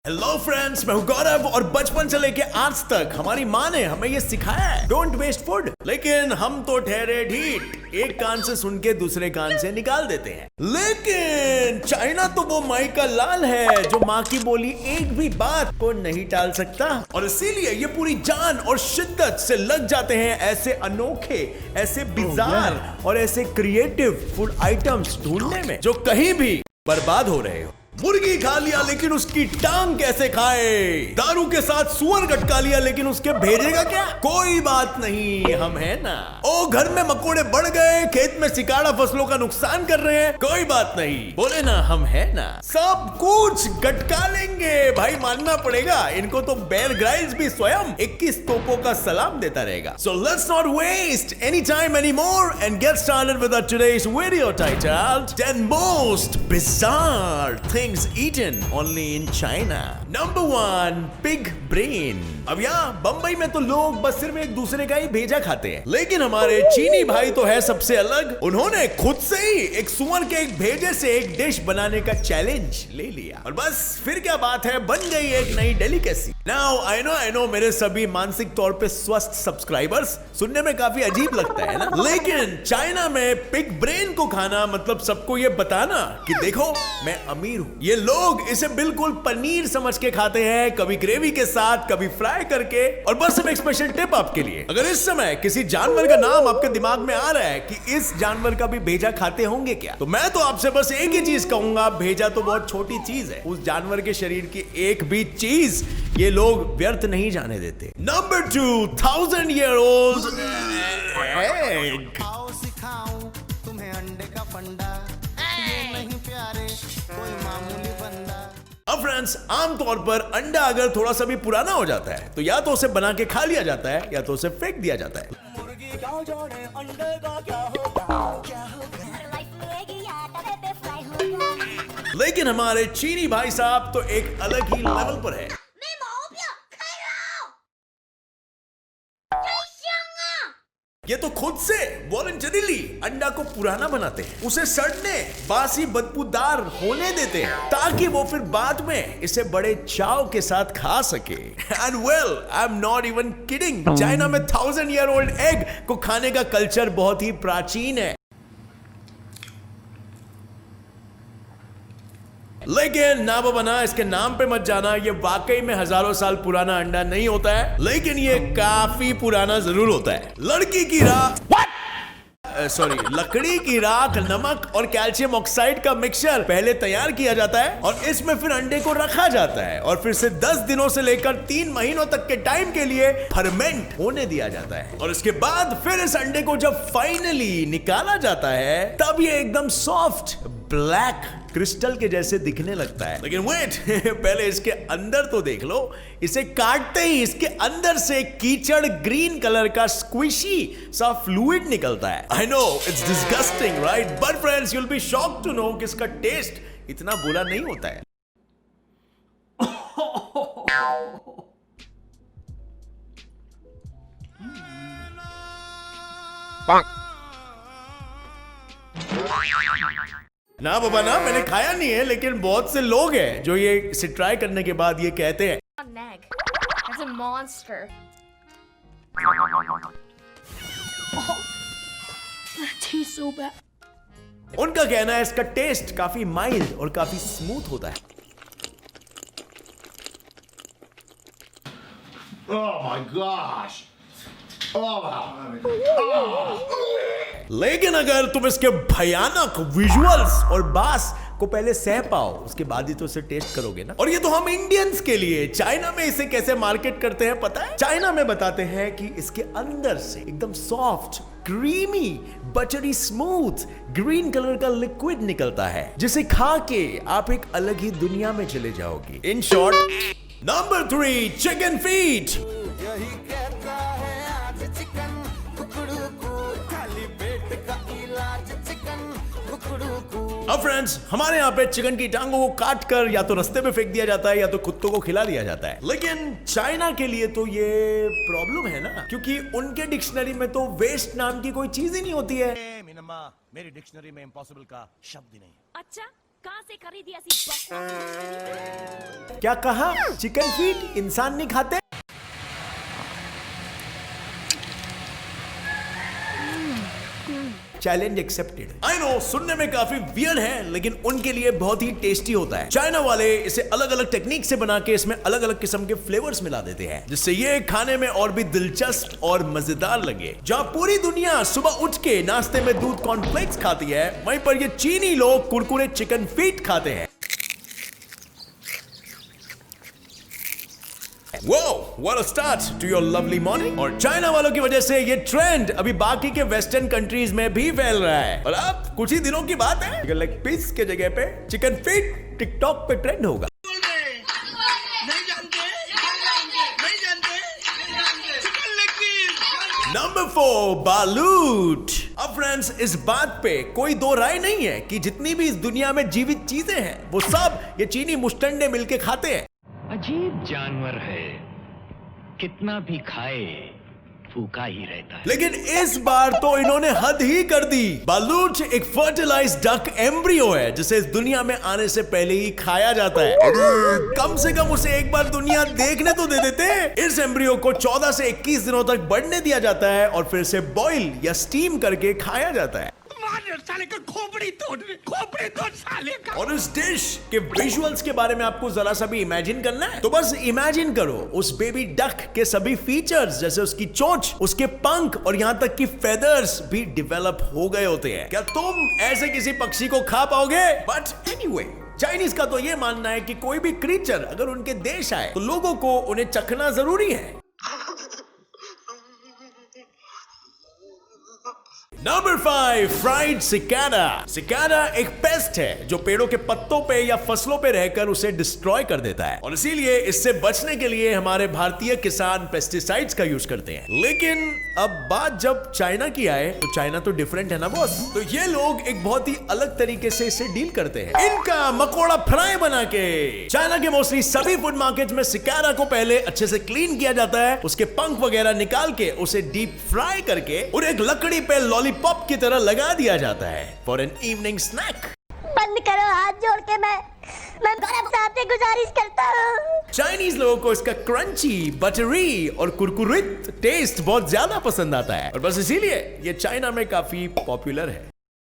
Hello friends, मैं हूं गौरव और बचपन से लेके आज तक हमारी माँ ने हमें ये सिखाया है, डोंट वेस्ट फूड। लेकिन हम तो ठहरे ढीठ, एक कान से सुन के दूसरे कान से निकाल देते हैं। लेकिन चाइना तो वो माई का लाल है जो माँ की बोली एक भी बात को नहीं टाल सकता, और इसीलिए ये पूरी जान और शिद्दत से लग जाते हैं ऐसे अनोखे, ऐसे बिजार और ऐसे क्रिएटिव फूड आइटम्स ढूंढने में जो कहीं भी बर्बाद हो रहे हो। मुर्गी खा लिया लेकिन उसकी टांग कैसे खाए, दारू के साथ सुअर गटका लिया लेकिन उसके भेजेगा क्या? कोई बात नहीं, हम है ना। ओ घर में मकोड़े बढ़ गए, खेत में सिकाड़ा फसलों का नुकसान कर रहे हैं, कोई बात नहीं, बोले ना हम है ना। सब कुछ गटका लेंगे भाई, मानना पड़ेगा। इनको तो बेयर ग्राइल्स भी स्वयं 21 तोपों का सलाम देता रहेगा। So let's not waste any time anymore and get started with our today's video titled 10 most bizarre things eaten only in China. Number 1, pig brain. अब यहाँ बंबई में तो लोग बस सिर्फ एक दूसरे का ही भेजा खाते हैं, लेकिन हमारे चीनी भाई तो है सबसे अलग। उन्होंने खुद से ही एक सुअर के एक भेजे से एक डिश बनाने का चैलेंज ले लिया, और बस फिर क्या बात है, बन गई एक नई डेलिकेसी। नाउ आई नो मेरे सभी मानसिक तौर पे स्वस्थ सब्सक्राइबर्स, सुनने में काफी अजीब लगता है ना, लेकिन चाइना में पिग ब्रेन को खाना मतलब सबको ये बताना कि देखो मैं अमीर हूं। ये लोग इसे बिल्कुल पनीर समझ के खाते हैं, कभी ग्रेवी के साथ, कभी फ्राई करके। और बस अब एक स्पेशल टिप आपके लिए, अगर इस समय किसी जानवर का नाम आपके दिमाग में आ रहा है कि इस जानवर का भी भेजा खाते होंगे क्या, तो मैं तो आपसे बस एक ही चीज कहूंगा, भेजा तो बहुत छोटी चीज है, उस जानवर के शरीर की एक भी चीज ये लोग व्यर्थ नहीं जाने देते। Number 2, 1000 year old egg। आओ सिखाऊं तुम्हें अंडे का फंडा, ये नहीं प्यारे कोई मामूली बंदा। अब फ्रेंड्स, आमतौर पर अंडा अगर थोड़ा सा भी पुराना हो जाता है तो या तो उसे बना के खा लिया जाता है या तो उसे फेंक दिया जाता है। मुर्गी क्या जाने अंडे का क्या होगा, क्या होगा। लेकिन हमारे चीनी भाई साहब तो एक अलग ही लेवल पर है। ये तो खुद से वॉलंटरीली अंडा को पुराना बनाते हैं, उसे सड़ने, बासी, बदबूदार होने देते हैं ताकि वो फिर बाद में इसे बड़े चाव के साथ खा सके। And well, I am not even kidding, China में 1000 year old एग को खाने का कल्चर बहुत ही प्राचीन है। लेकिन ना बाबा ना, इसके नाम पे मत जाना, ये वाकई में हजारों साल पुराना अंडा नहीं होता है, लेकिन ये काफी पुराना जरूर होता है। लकड़ी की राख, नमक और कैल्शियम ऑक्साइड का मिक्सचर पहले तैयार किया जाता है और इसमें फिर अंडे को रखा जाता है और फिर से 10 दिनों से लेकर 3 महीनों तक के टाइम के लिए फर्मेंट होने दिया जाता है, और इसके बाद फिर इस अंडे को जब फाइनली निकाला जाता है तब ये एकदम सॉफ्ट ब्लैक क्रिस्टल के जैसे दिखने लगता है। लेकिन वेट पहले इसके अंदर तो देख लो। इसे काटते ही इसके अंदर से कीचड़ ग्रीन कलर का स्क्विशी सा फ्लूइड निकलता है। I know it's disgusting right, but friends you will be shocked to know कि इसका टेस्ट इतना बुरा नहीं होता है। ना बाबा ना, मैंने खाया नहीं है, लेकिन बहुत से लोग हैं जो ये इसे ट्राई करने के बाद ये कहते हैं That's a monster. That tastes so bad. उनका कहना है इसका टेस्ट काफी माइल्ड और काफी स्मूथ होता है। Oh my gosh! लेकिन अगर तुम इसके भयानक विजुअल्स और बास को पहले सह पाओ, उसके बाद ही तो इसे टेस्ट करोगे ना। और ये तो हम इंडियंस के लिए, चाइना में इसे कैसे मार्केट करते हैं पता है? चाइना में बताते हैं कि इसके अंदर से एकदम soft, creamy, buttery smooth green colour का लिक्विड निकलता है, जिसे खा के आप एक अलग ही दुनिया में चले जाओगे। In short, number 3, chicken feet. यही कहता है आज चिकन कुकड़ू को, खाली पेट का इलाज चिकन कुकड़ू को। अब फ्रेंड्स, हमारे यहाँ पे चिकन की टांगों को काट कर या तो रास्ते में फेंक दिया जाता है या तो कुत्तों को खिला दिया जाता है। लेकिन चाइना के लिए तो ये प्रॉब्लम है ना, क्योंकि उनके डिक्शनरी में तो वेस्ट नाम की कोई चीज ही नहीं होती है। मेरी डिक्शनरी में इम्पॉसिबल का शब्द ही नहीं। अच्छा, कहां से खरीदी ऐसी बकवास? क्या कहा? चिकन फीट इंसान नहीं खाते? Challenge accepted. आई नो सुनने में काफी वियर्ड है, लेकिन उनके लिए बहुत ही टेस्टी होता है। चाइना वाले इसे अलग अलग टेक्निक से बना के इसमें अलग अलग किस्म के फ्लेवर्स मिला देते हैं, जिससे ये खाने में और भी दिलचस्प और मजेदार लगे। जहां पूरी दुनिया सुबह उठ के नाश्ते में दूध कॉर्नफ्लेक्स खाती है, वहीं पर ये चीनी लोग कुरकुरे चिकन फीट खाते हैं। Wow, what a start to your lovely morning! और चाइना वालों की वजह से ये ट्रेंड अभी बाकी के वेस्टर्न कंट्रीज में भी फैल रहा है। और अब कुछ ही दिनों की बात है, चिकन लेग पीस के जगह पे चिकन फीट टिकटॉक पे ट्रेंड होगा। नंबर 4 बालूट। अब फ्रेंड्स, इस बात पे कोई दो राय नहीं है कि जितनी भी इस दुनिया में जीवित चीजें हैं वो सब ये चीनी मुस्टंडे मिलके खाते हैं। अजीब जानवर है, कितना भी खाए फूका ही रहता है। लेकिन इस बार तो इन्होंने हद ही कर दी। बालूट एक फर्टिलाइज्ड डक एम्ब्रियो है, जिसे इस दुनिया में आने से पहले ही खाया जाता है। कम से कम उसे एक बार दुनिया देखने तो दे देते। इस एम्ब्रियो को 14 से 21 दिनों तक बढ़ने दिया जाता है और फिर से बॉईल या स्टीम करके खाया जाता है। साले का खोपड़ी तोड़ साले का। और इस डिश के विजुअल्स के बारे में आपको जरा सा भी इमेजिन करना है, तो बस इमेजिन करो उस बेबी डक के सभी फीचर्स, जैसे उसकी चोंच, उसके पंख और यहाँ तक कि फेदर्स भी डेवलप हो गए होते हैं। क्या तुम ऐसे किसी पक्षी को खा पाओगे? बट एनीवे, चाइनीज का तो ये मानना है कि कोई भी क्रीचर अगर उनके देश आए तो लोगों को उन्हें चखना जरूरी है। Number 5 fried cicada. सिकाडा एक पेस्ट है जो पेड़ों के पत्तों पे या फसलों पे रहकर उसे डिस्ट्रॉय कर देता है, और इसीलिए इससे बचने के लिए हमारे भारतीय किसान पेस्टिसाइड्स का यूज करते हैं। लेकिन अब बात जब चाइना की आए तो चाइना तो डिफरेंट है ना बॉस। तो ये लोग एक बहुत ही अलग तरीके से इसे डील करते हैं। इनका मकोड़ा फ्राई बना के चाइना के मोस्टली सभी फूड मार्केट में सिकाडा को पहले अच्छे से क्लीन किया जाता है, उसके पंख वगैरह निकाल के उसे डीप फ्राई करके और एक लकड़ी पे लॉलीपॉप की तरह लगा दिया जाता है फॉर एन इवनिंग स्नैक। बंद करो, हाथ जोड़ के मैं गौरव साहब से गुजारिश करता हूँ। चाइनीज लोगों को इसका क्रंची, बटरी और कुरकुरित टेस्ट बहुत ज्यादा पसंद आता है, और बस इसीलिए ये चाइना में काफी पॉपुलर है।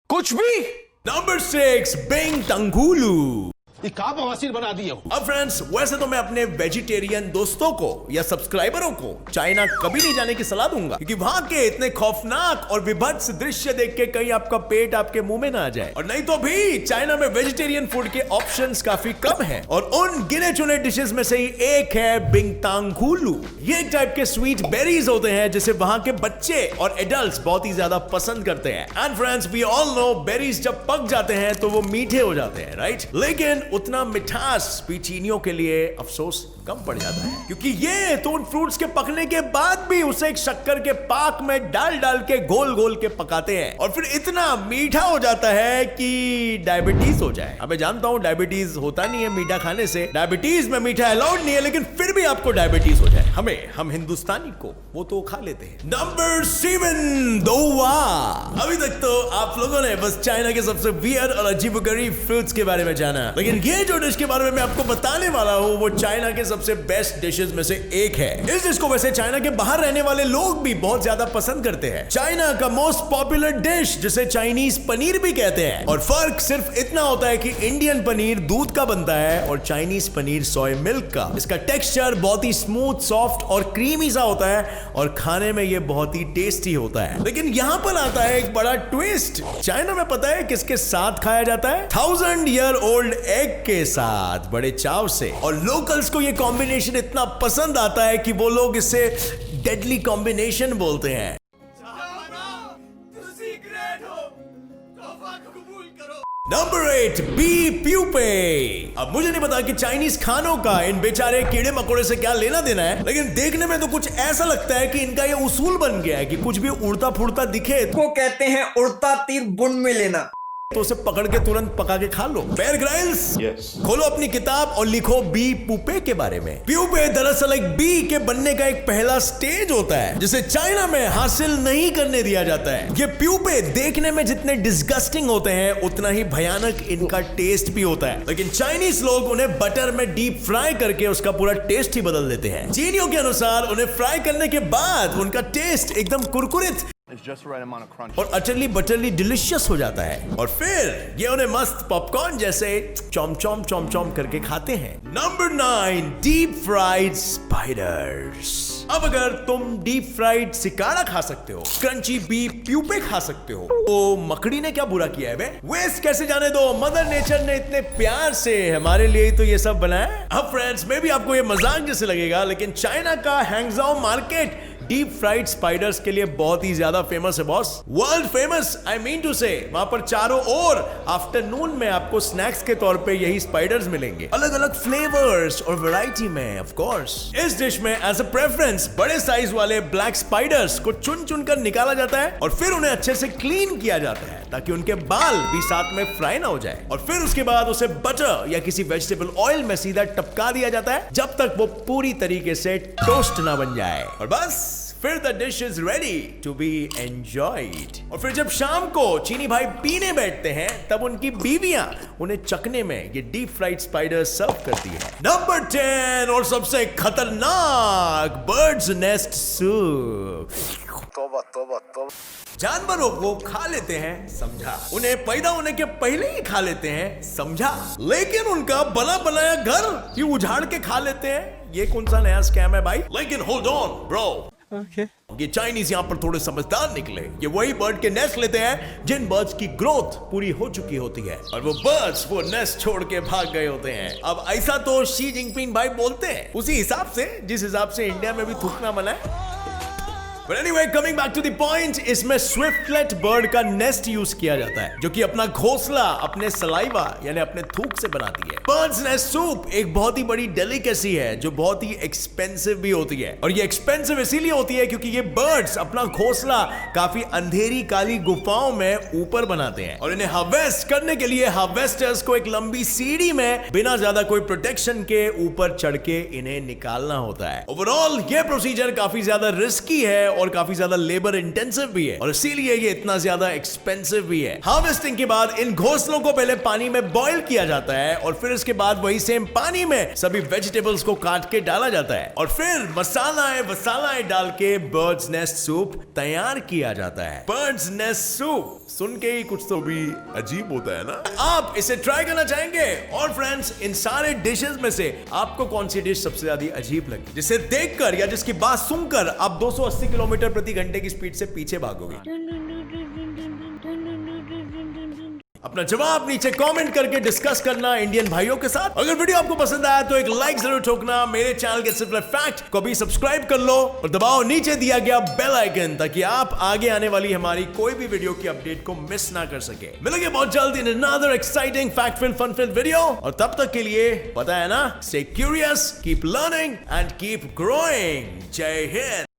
कुछ भी। नंबर 6 बिंग तंगुलू। ये का बवासीर बना दिए हो। अब फ्रेंड्स, वैसे तो मैं अपने वेजिटेरियन दोस्तों को या सब्सक्राइबरों को चाइना कभी नहीं जाने की सलाह दूंगा, क्योंकि वहां के इतने खौफनाक और विभत्स दृश्य देख के कहीं आपका पेट आपके मुंह में ना आ जाए। और नहीं तो भी चाइना में वेजिटेरियन फूड के ऑप्शंस काफी कम हैं, और उन गिने चुने डिशेस में से ही एक है बिंग तांगुलू। ये एक टाइप के स्वीट बेरीज होते हैं जिसे वहां के बच्चे और एडल्ट्स बहुत ही ज्यादा पसंद करते हैं। And friends, we all know berries जब पक जाते हैं तो वो मीठे हो जाते हैं, राइट? लेकिन उतना मिठास भी चीनियों के लिए अफसोस कम पड़ जाता है, क्योंकि ये तो उन फ्रूट्स के पकने के बाद भी उसे एक शक्कर के पाक में डाल डाल के गोल गोल के पकाते हैं, और फिर इतना मीठा हो जाता है कि डायबिटीज हो जाए। अब मैं जानता हूं डायबिटीज होता नहीं है मीठा खाने से, डायबिटीज में मीठा अलाउड नहीं है, लेकिन फिर भी आपको डायबिटीज हो जाए, हम हिंदुस्तानी को वो तो खा लेते हैं। नंबर 7 दोवा। अभी तक तो आप लोगों ने बस चाइना के सबसे वियर्ड और अजीबोगरीब फ्रूट्स के बारे में जाना, लेकिन ये जो डिश के बारे में मैं आपको बताने वाला हूं वो चाइना के सबसे बेस्ट डिशेस में से एक है। इस डिश को वैसे चाइना के बाहर रहने वाले लोग भी बहुत ज्यादा पसंद करते हैं। चाइना का मोस्ट पॉपुलर डिश जिसे चाइनीज पनीर भी कहते हैं, और फर्क सिर्फ इतना होता है कि इंडियन पनीर दूध का बनता है और चाइनीज पनीर सोया मिल्क का। इसका टेक्सचर बहुत ही स्मूथ, सॉफ्ट और क्रीमी सा होता है, और खाने में ये बहुत ही टेस्टी होता है। लेकिन यहाँ पर आता है एक बड़ा ट्विस्ट। चाइना में पता है किसके साथ खाया जाता है? 1000 ईयर ओल्ड एग के साथ, बड़े चाव से। और लोकल्स को ये कॉम्बिनेशन इतना पसंद आता है कि वो लोग इसे डेडली कॉम्बिनेशन बोलते हैं। Number 8 bee pupae. अब मुझे नहीं पता कि चाइनीज खानों का इन बेचारे कीड़े मकोड़े से क्या लेना देना है, लेकिन देखने में तो कुछ ऐसा लगता है कि इनका ये उसूल बन गया है कि कुछ भी उड़ता फुड़ता दिखे को कहते हैं उड़ता तीर बुन में लेना। तो उसे पकड़ के तुरंत पका के खा लो। बेयर ग्रिल्स, खोलो अपनी किताब और लिखो बी पुपे के बारे में। प्यूपे दरअसल एक बी के बनने का एक पहला स्टेज होता है जिसे चाइना में हासिल नहीं करने दिया जाता है। ये प्यूपे देखने में जितने डिस्गस्टिंग होते हैं उतना ही भयानक इनका टेस्ट भी होता है, लेकिन चाइनीज लोग उन्हें बटर में डीप फ्राई करके उसका पूरा टेस्ट ही बदल देते हैं। चीनियों के अनुसार उन्हें फ्राई करने के बाद उनका टेस्ट एकदम कुरकुरित और अटरली बटरली डिलिशियस हो जाता है, और फिर ये उन्हें मस्त पॉपकॉर्न जैसे चॉम चॉम चॉम चॉम करके खाते हैं। Number 9, deep fried spiders. अब अगर तुम डीप फ्राइड सिकाड़ा खा सकते हो, क्रंची बीफ प्यूपे खा सकते हो, तो मकड़ी ने क्या बुरा किया है बे? वेस्ट कैसे जाने दो, मदर नेचर ने इतने प्यार से हमारे लिए तो ये सब बनाया। अब फ्रेंड्स, मे भी आपको ये मजाक जैसे लगेगा, लेकिन चाइना का Hangzhou market deep fried spiders के लिए बहुत ही ज्यादा फेमस है boss. World famous, I mean to say. वहां पर चारों ओर आफ्टरनून में आपको स्नैक्स के तौर पे यही स्पाइडर्स मिलेंगे, अलग अलग फ्लेवर्स और वैरायटी में ऑफ कोर्स। इस डिश में एज अ प्रेफरेंस बड़े साइज वाले ब्लैक स्पाइडर्स को चुन चुन कर निकाला जाता है और फिर उन्हें अच्छे से क्लीन किया जाता है ताकि उनके बाल भी साथ में फ्राई ना हो जाए, और फिर उसके बाद उसे बटर या किसी वेजिटेबल ऑयल में सीधा टपका दिया जाता है जब तक वो पूरी तरीके से टोस्ट ना बन जाए, और बस फिर the dish is ready to be enjoyed. और फिर जब शाम को चीनी भाई पीने बैठते हैं तब उनकी बीवियां उन्हें चखने में ये डीप फ्राइड स्पाइडर सर्व करती है। नंबर 10 और सबसे खतरनाक, बर्ड्स नेस्ट सूप। तौबा तौबा तौबा। जानवरों को खा लेते हैं समझा, उन्हें पैदा होने के पहले ही खा लेते हैं समझा, लेकिन उनका बना बनाया घर ही उजाड़ के खा लेते हैं। ये कौन सा नया स्कैम है भाई? लेकिन होल्ड ऑन ब्रो, ये चाइनीज यहाँ पर थोड़े समझदार निकले। ये वही बर्ड के नेस्ट लेते हैं जिन बर्ड्स की ग्रोथ पूरी हो चुकी होती है, और वो बर्ड्स वो नेस्ट छोड़ के भाग गए होते हैं। अब ऐसा तो शी जिनपिंग भाई बोलते हैं, उसी हिसाब से जिस हिसाब से इंडिया में भी थूकना मना है। But anyway, coming back to the point, इसमें स्विफ्टलेट बर्ड का नेस्ट यूज किया जाता है जो कि अपना घोंसला अपने सलाइवा यानी अपने थूक से बनाती है। बर्ड्स नेस्ट सूप एक बहुत ही बड़ी डेलिकेसी है जो बहुत ही एक्सपेंसिव भी होती है, और ये एक्सपेंसिव इसीलिए होती है क्योंकि ये बर्ड्स अपना घोंसला काफी अंधेरी काली गुफाओं में ऊपर बनाते हैं, और इन्हें हार्वेस्ट करने के लिए हार्वेस्टर्स को एक लंबी सीढ़ी में बिना ज्यादा कोई प्रोटेक्शन के ऊपर चढ़ के इन्हें निकालना होता है। ओवरऑल ये प्रोसीजर काफी ज्यादा रिस्की है और काफी ज्यादा लेबर इंटेंसिव भी है, और इसीलिए ये इतना ज्यादा एक्सपेंसिव भी है। हार्वेस्टिंग के बाद इन घोंसलों को पहले पानी में बॉईल किया जाता है, और फिर इसके बाद वही सेम पानी में सभी वेजिटेबल्स को काट के डाला जाता है, और फिर मसालाएं डाल के बर्ड्स नेस्ट सूप तैयार किया जाता है। बर्ड्स नेस्ट सूप सुन के ही कुछ तो भी अजीब होता है ना? आप इसे ट्राई करना चाहेंगे? और फ्रेंड्स, इन सारे डिशेस में से आपको कौन सी डिश सबसे ज्यादा अजीब लगी, जिसे देखकर या जिसकी बात सुनकर आप 280 किलोमीटर प्रति घंटे की स्पीड से पीछे भागोगे? अपना जवाब नीचे कमेंट करके डिस्कस करना इंडियन भाइयों के साथ। अगर वीडियो आपको पसंद आया तो एक लाइक जरूर ठोकना। मेरे चैनल के सिंपल फैक्ट को भी सब्सक्राइब कर लो और दबाओ नीचे दिया गया बेल आइकन ताकि आप आगे आने वाली हमारी कोई भी वीडियो की अपडेट को मिस ना कर सके। मिलेंगे बहुत जल्द in another exciting fact filled fun filled video, और तब तक के लिए पता है ना, stay curious, keep learning and keep growing. जय हिंद।